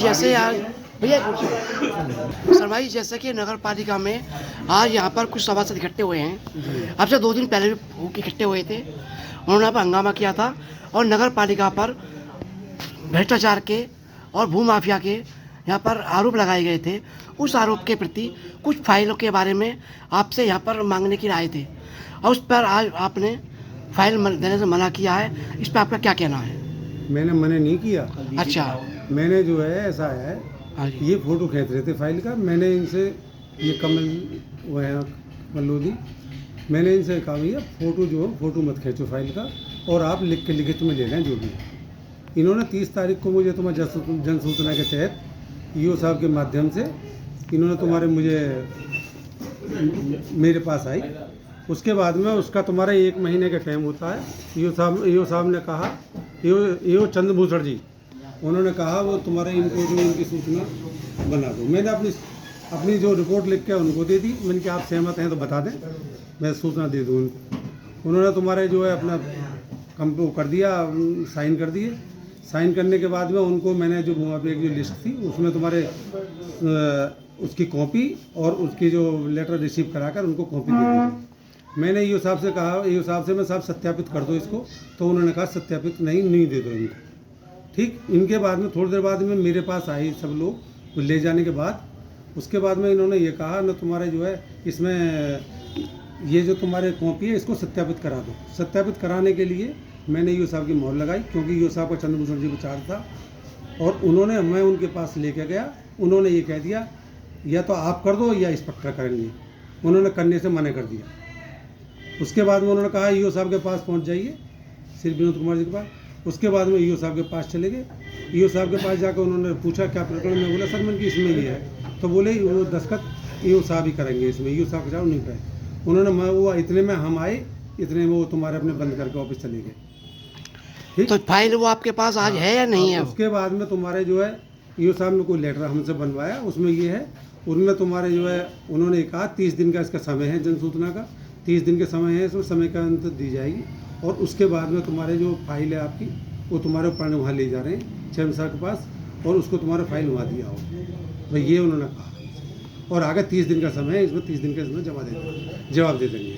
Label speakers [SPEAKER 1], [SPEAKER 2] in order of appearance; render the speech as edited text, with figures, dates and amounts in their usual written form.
[SPEAKER 1] जैसे आज भैया सर भाई, जैसे कि नगर पालिका में आज यहाँ पर कुछ सभासद इकट्ठे हुए हैं। अब से 2 दिन पहले भी इकट्ठे हुए थे। उन्होंने यहाँ पर हंगामा किया था और नगर पालिका पर भ्रष्टाचार के और भू माफिया के यहाँ पर आरोप लगाए गए थे। उस आरोप के प्रति कुछ फाइलों के बारे में आपसे यहाँ पर मांगने की राय थे और उस पर आज आपने फाइल देने से मना किया है। इस पर आपका क्या कहना है?
[SPEAKER 2] मैंने मना नहीं किया।
[SPEAKER 1] अच्छा,
[SPEAKER 2] मैंने जो है ऐसा है,
[SPEAKER 1] हाँ जी,
[SPEAKER 2] ये फ़ोटो खींच रहे थे फाइल का। मैंने इनसे ये कमल वो है मल्लोदी, मैंने इनसे कहा भैया फ़ोटो जो है फ़ोटो मत खींचो फाइल का, और आप लिख के लिखित में ले लें जो भी है। इन्होंने 30 तारीख को मुझे तुम्हारे जन सूचना के तहत ईओ साहब के माध्यम से इन्होंने तुम्हारे मेरे पास आई। उसके बाद में उसका तुम्हारा 1 महीने का टाइम होता है। ईओ साहब ने कहा, ईओ चंद्रभूषण जी, उन्होंने कहा वो तुम्हारे इनको जो इनकी सूचना बना दो। मैंने अपनी जो रिपोर्ट लिख के उनको दे दी। मैंने कहा आप सहमत हैं तो बता दें, मैं सूचना दे दूँ उनको। उन्होंने तुम्हारे जो है अपना वो कर दिया, साइन कर दिए। साइन करने के बाद में उनको मैंने जो मुआवजे की जो लिस्ट थी उसमें तुम्हारे उसकी कॉपी और उसकी जो लेटर रिसीव कराकर उनको कॉपी दे दी। मैंने ईओ साहब से कहा, ईओ साहब से मैं साहब सत्यापित कर दो इसको, तो उन्होंने कहा सत्यापित नहीं दे दो इनको। ठीक, इनके बाद में थोड़ी देर बाद में मेरे पास आए सब लोग ले जाने के बाद। उसके बाद में इन्होंने ये कहा न तुम्हारे जो है इसमें ये जो तुम्हारे कॉपी है इसको सत्यापित करा दो। सत्यापित कराने के लिए मैंने ईओ साहब की मोहर लगाई, क्योंकि ईओ साहब का चंद्रभूषण जी को चार्ज था। और मैं उनके पास लेके गया। उन्होंने ये कह दिया या तो आप कर दो या इंस्पेक्टर करेंगे। उन्होंने करने से मना कर दिया। उसके बाद में उन्होंने कहा ईओ साहब के पास पहुंच जाइए, श्री विनोद कुमार जी के पास। उसके बाद में ईओ साहब के पास चले गए। ईओ साहब के पास जाकर उन्होंने पूछा क्या प्रकरण में। बोला सर मैंने इसमें ये है, तो बोले वो दस्तखत ईओ साहब ही करेंगे इसमें, ईओ साहब के नहीं पाए। उन्होंने वो इतने में हम आए, इतने में वो तुम्हारे अपने बंद करके ऑफिस चले गए। ठीक,
[SPEAKER 1] तो फाइल वो आपके पास आज है या नहीं है?
[SPEAKER 2] उसके बाद में तुम्हारे जो है ईओ साहब ने कोई लेटर हमसे बनवाया, उसमें ये है, उनमें तुम्हारे जो है उन्होंने कहा 30 दिन का इसका समय है, जन सूचना का 30 दिन के समय है, इसमें समय का अंत दी जाएगी। और उसके बाद में तुम्हारे जो फाइल है आपकी वो तुम्हारे ऊपर वहाँ ले जा रहे हैं चैमसा के पास, और उसको तुम्हारा फाइल वहाँ दिया हो भाई, ये उन्होंने कहा। और आगे 30 दिन का समय है, इसमें 30 दिन का इसमें जवाब दे देंगे।